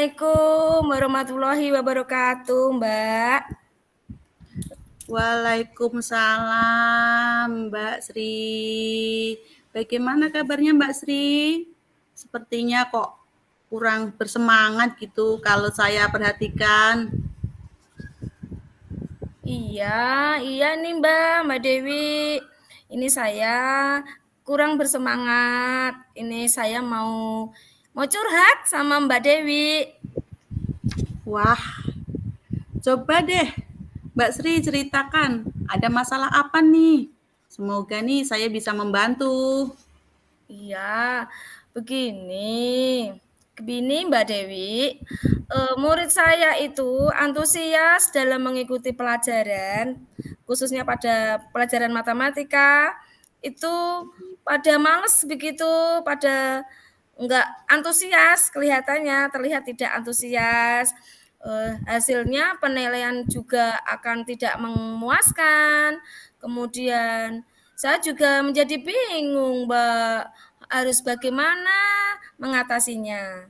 Assalamualaikum warahmatullahi wabarakatuh, Mbak. Waalaikumsalam, Mbak Sri. Bagaimana kabarnya Mbak Sri? Sepertinya kok kurang bersemangat gitu kalau saya perhatikan. Iya nih Mbak Dewi. Ini saya kurang bersemangat. Ini saya mau curhat sama Mbak Dewi. Wah, coba deh Mbak Sri ceritakan, ada masalah apa nih? Semoga nih saya bisa membantu. Iya, begini. Begini Mbak Dewi, murid saya itu antusias dalam mengikuti pelajaran, khususnya pada pelajaran matematika, itu pada males begitu, pada enggak antusias kelihatannya, terlihat tidak antusias. Hasilnya penilaian juga akan tidak memuaskan. Kemudian saya juga menjadi bingung, Mbak, harus bagaimana mengatasinya.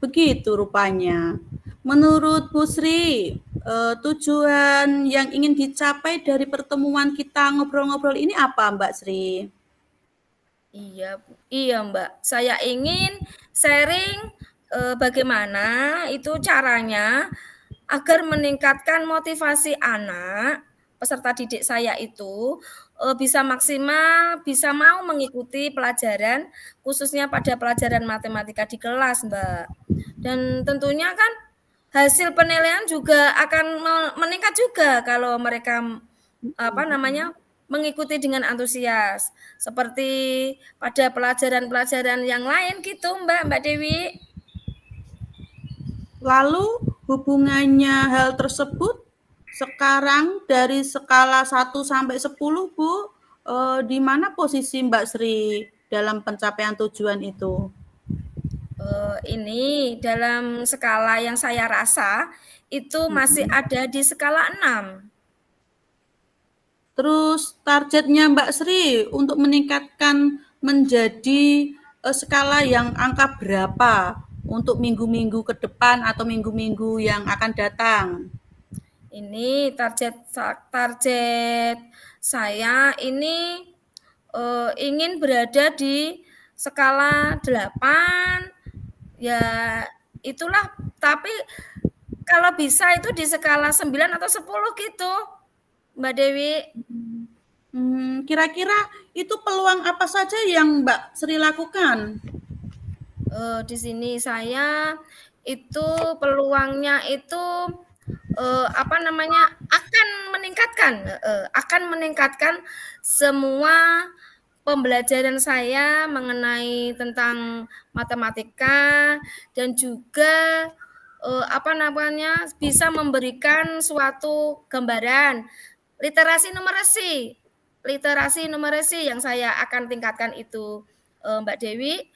Begitu rupanya. Menurut Bu Sri, tujuan yang ingin dicapai dari pertemuan kita ngobrol-ngobrol ini apa, Mbak Sri? Iya, Mbak. Saya ingin sharing bagaimana itu caranya agar meningkatkan motivasi anak peserta didik saya itu bisa maksimal, bisa mau mengikuti pelajaran khususnya pada pelajaran matematika di kelas, Mbak. Dan tentunya kan hasil penilaian juga akan meningkat juga kalau mereka mengikuti dengan antusias seperti pada pelajaran-pelajaran yang lain gitu, Mbak Dewi. Lalu hubungannya hal tersebut sekarang dari skala 1 sampai 10, Bu, di mana posisi Mbak Sri dalam pencapaian tujuan itu? Ini dalam skala yang saya rasa itu masih ada di skala 6. Terus targetnya Mbak Sri untuk meningkatkan menjadi skala yang angka berapa untuk minggu-minggu ke depan atau minggu-minggu yang akan datang? Ini target saya ini ingin berada di skala 8. Ya itulah, tapi kalau bisa itu di skala 9 atau 10 gitu, Mbak Dewi. Kira-kira itu peluang apa saja yang Mbak Sri lakukan? Di sini saya itu peluangnya itu akan meningkatkan semua pembelajaran saya mengenai tentang matematika dan juga bisa memberikan suatu gambaran literasi numerasi yang saya akan tingkatkan itu, Mbak Dewi,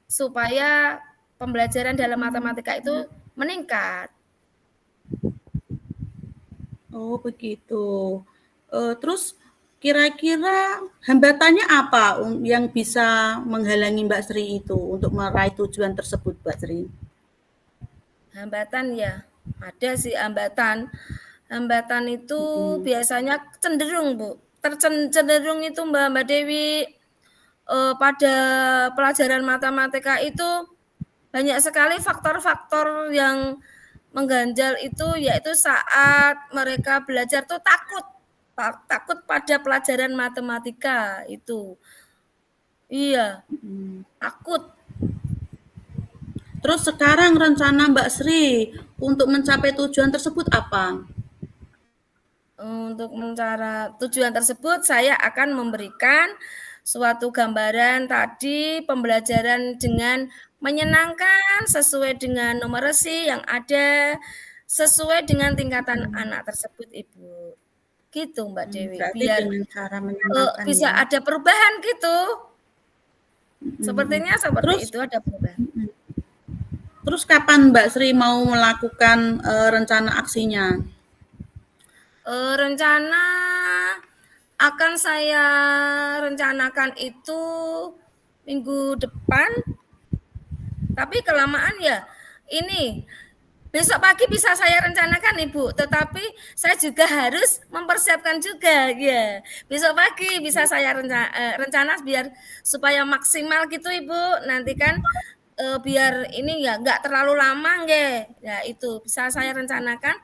supaya pembelajaran dalam matematika itu meningkat. Oh, begitu. Terus kira-kira hambatannya apa yang bisa menghalangi Mbak Sri itu untuk meraih tujuan tersebut, Mbak Sri? Hambatan ya, ada sih hambatan. Hambatan itu Mhm. biasanya cenderung, Bu, cenderung itu Mbak Dewi, pada pelajaran matematika itu banyak sekali faktor-faktor yang mengganjal itu, yaitu saat mereka belajar tuh takut pada pelajaran matematika itu. Iya, takut. Terus sekarang rencana Mbak Sri untuk mencapai tujuan tersebut apa? Untuk mencara tujuan tersebut saya akan memberikan suatu gambaran tadi pembelajaran dengan menyenangkan sesuai dengan numerasi yang ada, sesuai dengan tingkatan anak tersebut, Ibu. Gitu Mbak Dewi, Berarti biar dengan cara menyenangkan bisa ya. ada perubahan gitu. Mhm. Sepertinya seperti Terus itu, ada perubahan. terus kapan Mbak Sri mau melakukan rencana aksinya? Rencana akan saya rencanakan itu minggu depan. Tapi kelamaan ya ini besok pagi bisa saya rencanakan Ibu, tetapi saya juga harus mempersiapkan juga ya. Besok pagi bisa saya rencana biar supaya maksimal gitu Ibu. Nanti kan biar ini ya nggak terlalu lama nggih. Ya itu bisa saya rencanakan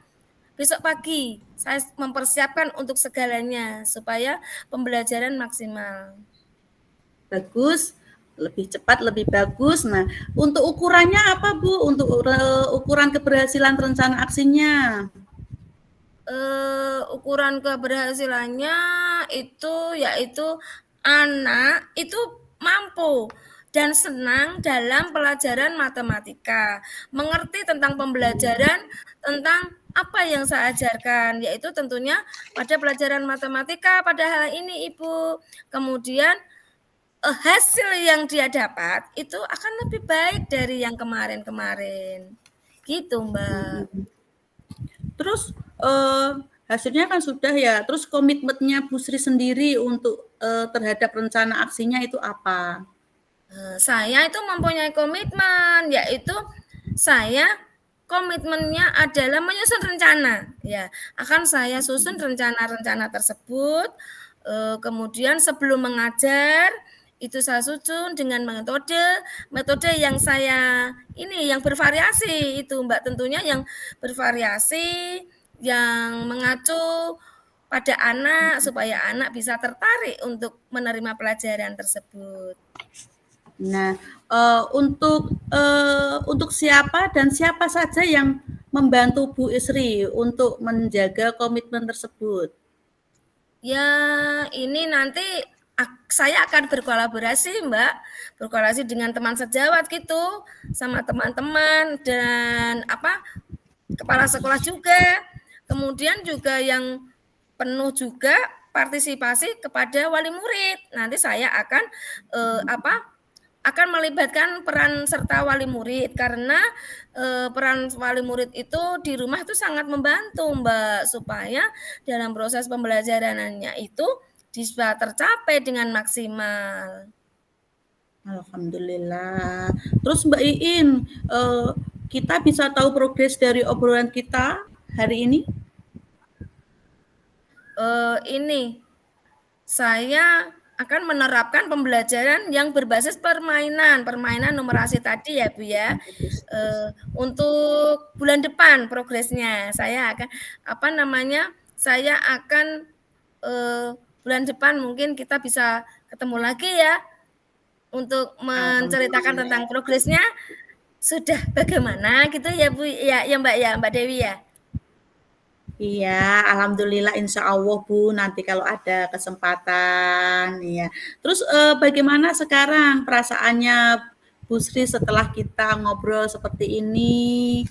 besok pagi. Saya mempersiapkan untuk segalanya supaya pembelajaran maksimal. Bagus, lebih cepat, lebih bagus. Nah, untuk ukurannya apa, Bu? Untuk ukuran keberhasilan rencana aksinya? Ukuran keberhasilannya itu yaitu anak itu mampu dan senang dalam pelajaran matematika, mengerti tentang pembelajaran, tentang apa yang saya ajarkan, yaitu tentunya pada pelajaran matematika pada hal ini Ibu. Kemudian hasil yang dia dapat itu akan lebih baik dari yang kemarin-kemarin. Gitu, Mbak. Terus hasilnya kan sudah ya. Terus komitmennya Bu Sri sendiri untuk terhadap rencana aksinya itu apa? Saya itu mempunyai komitmen, yaitu saya komitmennya adalah menyusun rencana. Ya, akan saya susun rencana-rencana tersebut. Kemudian sebelum mengajar itu saya susun dengan metode yang saya ini yang bervariasi itu Mbak, tentunya yang bervariasi, yang mengacu pada anak supaya anak bisa tertarik untuk menerima pelajaran tersebut. Nah, untuk siapa dan siapa saja yang membantu Bu Isri untuk menjaga komitmen tersebut? Ya, ini nanti saya akan berkolaborasi, Mbak. Berkolaborasi dengan teman sejawat gitu, sama teman-teman dan kepala sekolah juga. Kemudian juga yang penuh juga partisipasi kepada wali murid. Nanti saya akan akan melibatkan peran serta wali murid karena peran wali murid itu di rumah itu sangat membantu Mbak supaya dalam proses pembelajarannya itu bisa tercapai dengan maksimal. Alhamdulillah. Terus Mbak Iin, kita bisa tahu progres dari obrolan kita hari ini? Ini saya akan menerapkan pembelajaran yang berbasis permainan numerasi tadi ya Bu ya. Untuk bulan depan progresnya saya akan saya akan bulan depan mungkin kita bisa ketemu lagi ya untuk menceritakan tentang progresnya sudah bagaimana gitu ya Bu ya Mbak Dewi ya. Iya, alhamdulillah insya Allah Bu, nanti kalau ada kesempatan ya. Terus bagaimana sekarang perasaannya Bu Sri setelah kita ngobrol seperti ini?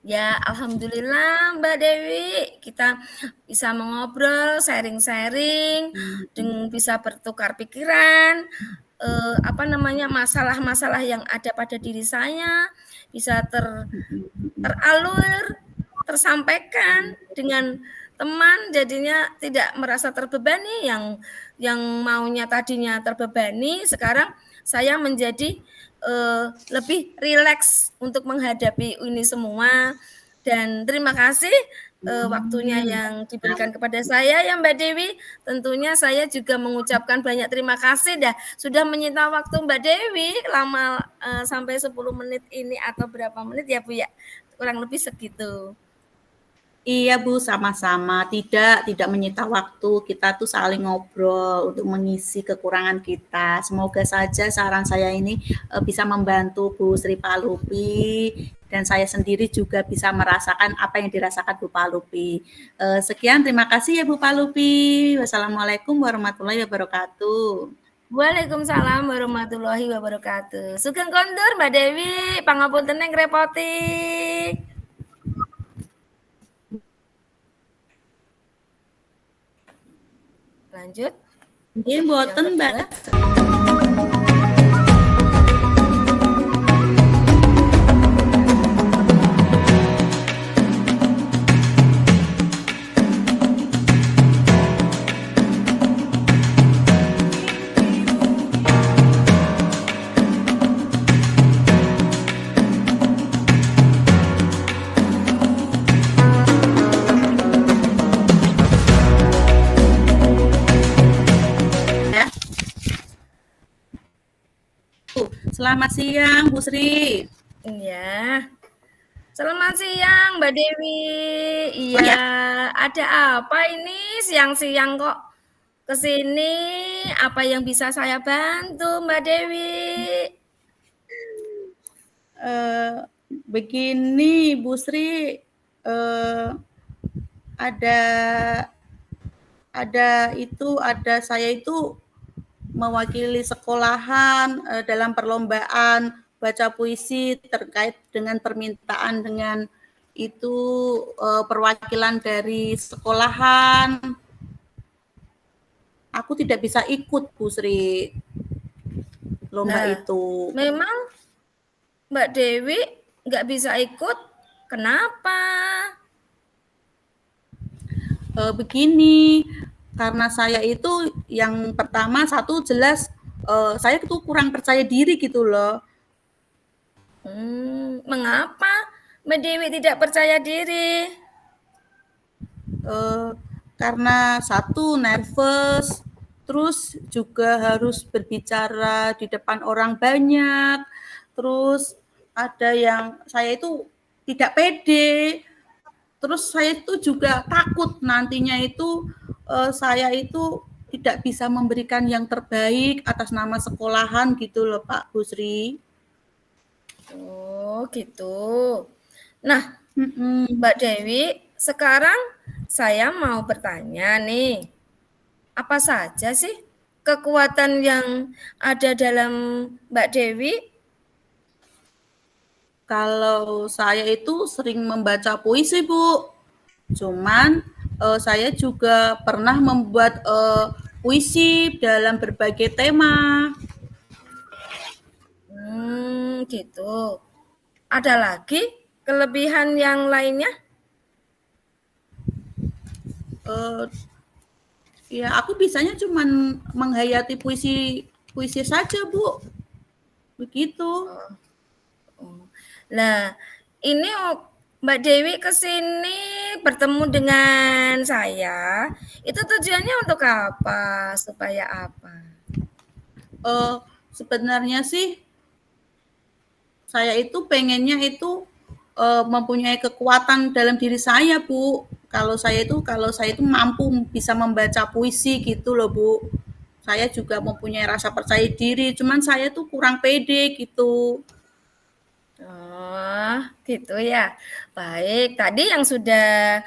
Ya alhamdulillah Mbak Dewi, kita bisa mengobrol, sharing-sharing, bisa bertukar pikiran, masalah-masalah yang ada pada diri saya bisa teralur, tersampaikan dengan teman, jadinya tidak merasa terbebani yang maunya tadinya terbebani, sekarang saya menjadi lebih rileks untuk menghadapi ini semua. Dan terima kasih waktunya yang diberikan kepada saya ya Mbak Dewi. Tentunya saya juga mengucapkan banyak terima kasih sudah menyita waktu Mbak Dewi lama sampai 10 menit ini atau berapa menit ya Bu ya. Kurang lebih segitu. Iya Bu, sama-sama. Tidak menyita waktu. Kita tuh saling ngobrol untuk mengisi kekurangan kita. Semoga saja saran saya ini bisa membantu Bu Sri Palupi dan saya sendiri juga bisa merasakan apa yang dirasakan Bu Palupi. Sekian, terima kasih ya Bu Palupi. Wassalamualaikum warahmatullahi wabarakatuh. Waalaikumsalam warahmatullahi wabarakatuh. Sugeng kondur Mbak Dewi, pangapunten neng ngrepoti. Lanjut. Nggih mboten Mbak. Selamat siang, Bu Sri. Iya. Selamat siang, Mbak Dewi. Oh Iya, ya, ada apa ini siang-siang kok ke sini? Apa yang bisa saya bantu, Mbak Dewi? eh, begini Bu Sri, eh, ada ada saya itu mewakili sekolahan dalam perlombaan baca puisi terkait dengan permintaan dengan itu perwakilan dari sekolahan. Aku tidak bisa ikut Bu Sri lomba Nah, itu. memang Mbak Dewi nggak bisa ikut. Kenapa? Begini, karena saya itu yang pertama satu jelas saya itu kurang percaya diri gitu loh. Mengapa Mbak Dewi tidak percaya diri? Eh, karena satu nervous, terus juga harus berbicara di depan orang banyak, terus ada yang saya itu tidak pede, terus saya itu juga takut nantinya itu saya itu tidak bisa memberikan yang terbaik atas nama sekolahan gitu loh Pak Busri. Oh, gitu. Nah, Mm-mm. Mbak Dewi, sekarang saya mau bertanya nih, apa saja sih kekuatan yang ada dalam Mbak Dewi? Kalau saya itu sering membaca puisi Bu, cuman saya juga pernah membuat puisi dalam berbagai tema. Gitu. Ada lagi kelebihan yang lainnya? Eh, Ya aku bisanya cuman menghayati puisi puisi saja Bu, begitu. Oh. Lah, ini Mbak Dewi ke sini bertemu dengan saya, itu tujuannya untuk apa? Supaya apa? Eh, Sebenarnya sih saya itu pengennya itu mempunyai kekuatan dalam diri saya Bu. Kalau saya itu mampu bisa membaca puisi gitu loh Bu. Saya juga mempunyai rasa percaya diri, cuman saya tuh kurang pede gitu. Oh, gitu ya. Baik, tadi yang sudah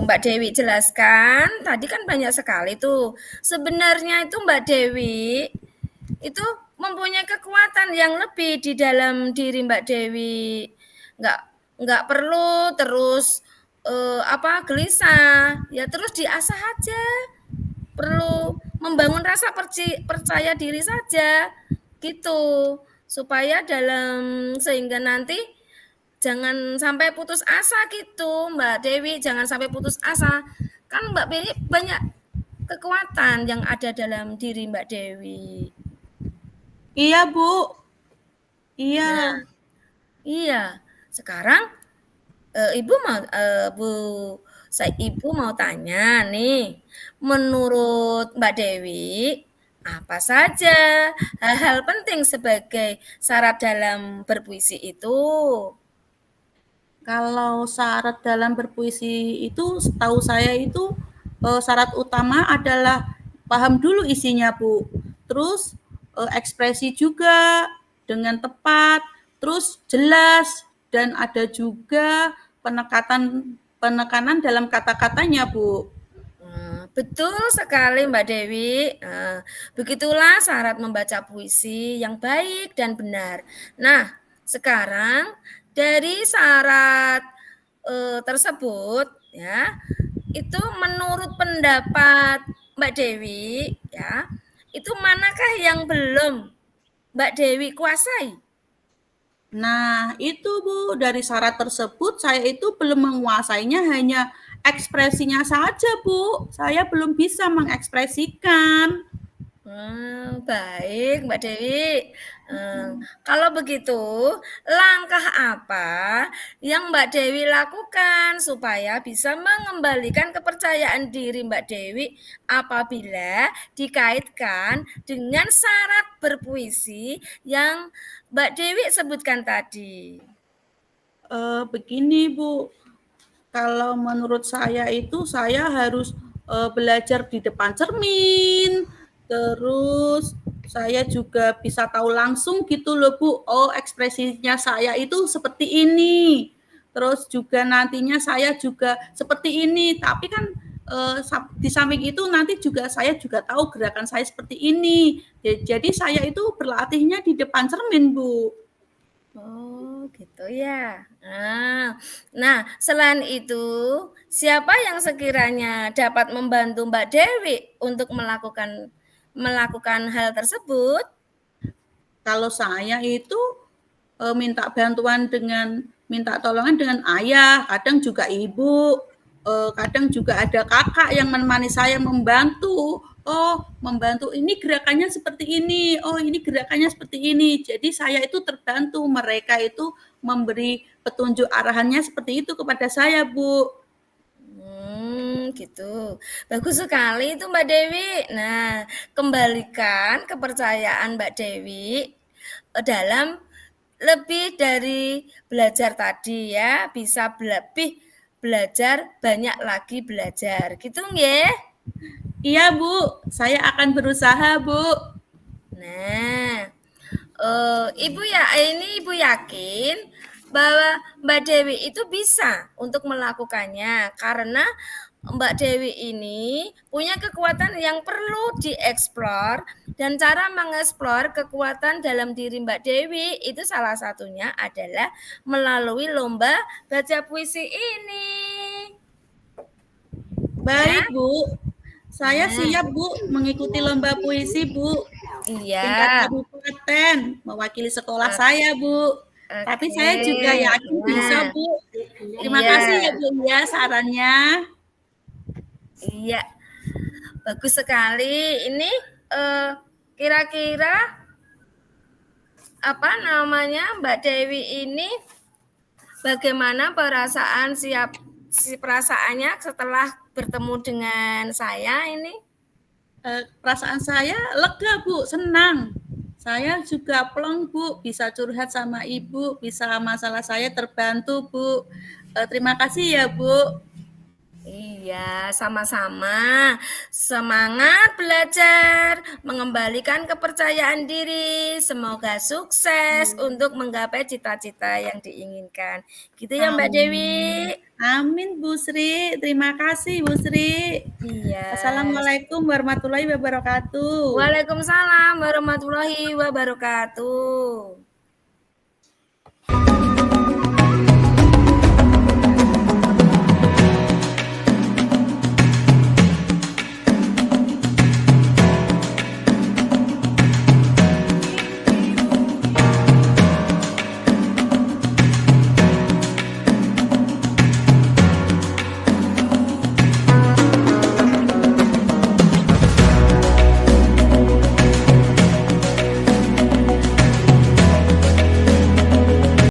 Mbak Dewi jelaskan, tadi kan banyak sekali tuh. Sebenarnya itu Mbak Dewi itu mempunyai kekuatan yang lebih di dalam diri Mbak Dewi. Nggak nggak perlu terus apa gelisah, ya terus diasah aja. Perlu membangun rasa percaya diri saja, gitu. Supaya sehingga nanti jangan sampai putus asa gitu, Mbak Dewi, jangan sampai putus asa. Kan Mbak Dewi banyak kekuatan yang ada dalam diri Mbak Dewi. Iya Bu, Nah, iya. iya. Sekarang Ibu mau Ibu mau tanya nih, menurut Mbak Dewi, apa saja hal-hal penting sebagai syarat dalam berpuisi itu? Kalau syarat dalam berpuisi itu setahu saya itu syarat utama adalah paham dulu isinya Bu. Terus ekspresi juga dengan tepat, terus jelas dan ada juga penekanan dalam kata-katanya Bu. Betul sekali Mbak Dewi. Begitulah syarat membaca puisi yang baik dan benar. Nah, sekarang dari syarat tersebut ya, itu menurut pendapat Mbak Dewi ya, itu manakah yang belum Mbak Dewi kuasai? Nah, itu Bu, dari syarat tersebut saya itu belum menguasainya hanya ekspresinya saja, Bu. Saya belum bisa mengekspresikan. Baik Mbak Dewi. Kalau begitu, langkah apa yang Mbak Dewi lakukan supaya bisa mengembalikan kepercayaan diri Mbak Dewi apabila dikaitkan dengan syarat berpuisi yang Mbak Dewi sebutkan tadi? Begini Bu, kalau menurut saya itu saya harus belajar di depan cermin, terus saya juga bisa tahu langsung gitu loh Bu, oh ekspresinya saya itu seperti ini. Terus juga nantinya saya juga seperti ini, tapi kan di samping itu nanti juga saya juga tahu gerakan saya seperti ini. Jadi saya itu berlatihnya di depan cermin Bu. Oh, gitu ya. Nah, selain itu, siapa yang sekiranya dapat membantu Mbak Dewi untuk melakukan hal tersebut? Kalau saya itu minta bantuan minta tolongan dengan ayah, kadang juga ibu, kadang juga ada kakak yang menemani saya membantu. Oh, membantu ini gerakannya seperti ini. Oh, ini gerakannya seperti ini. Jadi saya itu terbantu, mereka itu memberi petunjuk arahannya seperti itu kepada saya, Bu. Gitu. Bagus sekali itu Mbak Dewi. Nah, kembalikan kepercayaan Mbak Dewi dalam lebih dari belajar tadi ya, bisa lebih belajar, banyak lagi belajar. Gitu nggih? Iya, Bu. Saya akan berusaha, Bu. Nah, Ibu yakin bahwa Mbak Dewi itu bisa untuk melakukannya karena Mbak Dewi ini punya kekuatan yang perlu dieksplor dan cara mengeksplor kekuatan dalam diri Mbak Dewi itu salah satunya adalah melalui lomba baca puisi ini. Ya. Baik, Bu. Saya Nah, siap, Bu, mengikuti lomba puisi, Bu. Tingkat iya. kabupaten, mewakili sekolah Oke. saya, Bu. Tapi saya juga yakin bisa, Nah, Bu. Terima kasih ya, iya. Bu, ya sarannya. Iya, bagus sekali. Ini kira-kira apa namanya Mbak Dewi ini bagaimana perasaannya setelah bertemu dengan saya ini? Perasaan saya lega, Bu, senang. Saya juga plong, Bu, bisa curhat sama Ibu, bisa masalah saya terbantu, Bu. Terima kasih ya, Bu. Iya, sama-sama. Semangat belajar, mengembalikan kepercayaan diri. Semoga sukses untuk menggapai cita-cita yang diinginkan. Gitu ya Mbak Dewi. Amin. Amin, Bu Sri. Terima kasih, Bu Sri. Iya. Assalamualaikum warahmatullahi wabarakatuh. Waalaikumsalam warahmatullahi wabarakatuh.